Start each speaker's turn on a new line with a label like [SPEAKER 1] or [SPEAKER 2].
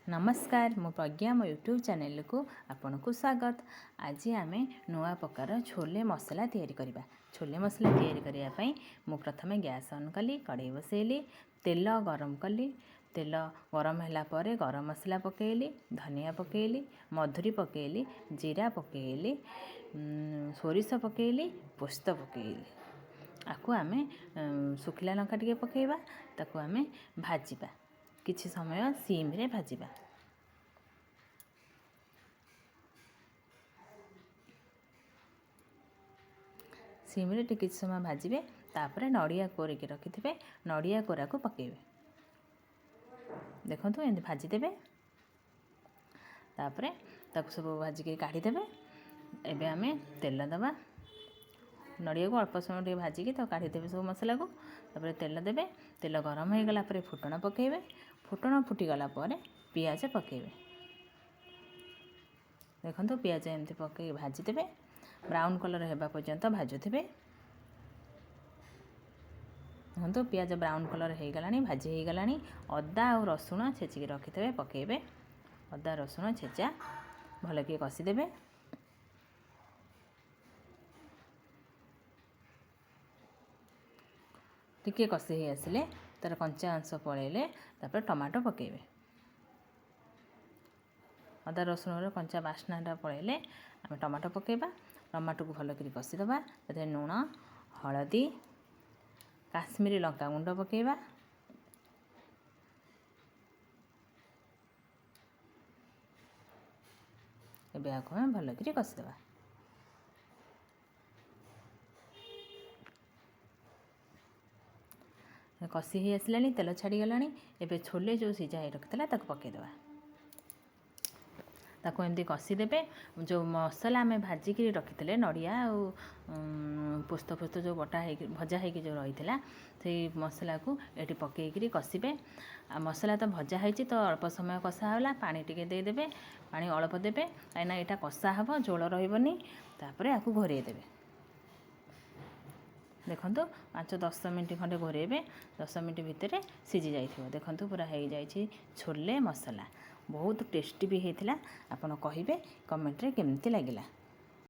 [SPEAKER 1] नमस्कार मो प्रज्ञा मो यूट्यूब चैनल को आपन को स्वागत। आज आम नुआ प्रकार छोले मसला तैयारी करबा। छोले मसला तैयारी करिया पई मु प्रथमे गैस ऑन कली, कढ़ाई बसैली, तेल गरम कली। तेल गरम होला परे गरम मसला पकेली, धनिया पकेली, मधुरी पकेली, जीरा पकेली, सोरिष पकेली, पोस्त पकेली। आकु आमे सुखिला लंका टिके पकेबा, ताकू आमे भाजीबा किछि समय सीम रे भाजीबा। सीम रे किछि समय भाजीबे, तापरे नड़िया कोरिके रखिथिबे, नड़िया कोरा को पकेबे। देखंतु एंड भाजी देबे, तापरे ताकू सब भाजी के काढी देबे। एबे आमे तेल दबा, नड़िया को अल्प समय टे भाजी के तो काढी देबे सब मसला को। तापरे तेल देबे, तेल गरम हो गला परे फुटण पकेबे, फुटण फुटी गला परे पियाज पकेबे। देखंतु पियाज एमती पके भाजी देबे, ब्राउन कलर हेबा पर्यंत भाजुथिबे। देखंतु पियाज ब्राउन कलर हो गलानी, भाजी हो गलानी। अदा और रसुण छेचिके रखिथिबे पकेबे। अदा रसुण छेचा भल के कसी देबे। टिके कसी हो आसिले तार कंचा अंश पड़ेले तापर टमाटो पकेबे। अदा रसुण कंचा बास्नाटा पड़ेले आम टमाटो पकेबा। टमाटो को भल करी कसी दबा। ताते लूण, हळदी, काश्मीरी लंका गुंड पकेबा। एबे आको हम भल करी कसी दबा। कसी ही आसलानी, तेल छाड़ी गलानी। एबे छोले जो सिझा रखिला ताको पके दबा। ताको एमती कसी देबे। जो मसला आम भाजिक रखी नड़िया पोस्त फोस्त जो बटा भजा हो जो रही से मसला को ये पकईकरी कषिबे। मसला तो भजा हो तो अल्प समय कषा होला, पानी टिके देदेबे, पानी अल्प देबे कहीं यहाँ कषा हम झोल रही। तापर आपको घोरे देबे। देखंतु 5-10 मिनट खंडे घोरेबे। 10 मिनट भितर सिझी जाइथिबो। देखंतु पूरा हो जाइछि छोले मसला। बहुत टेस्टी भी होता। आपन कहिबे कमेंट रे केमती लागिला।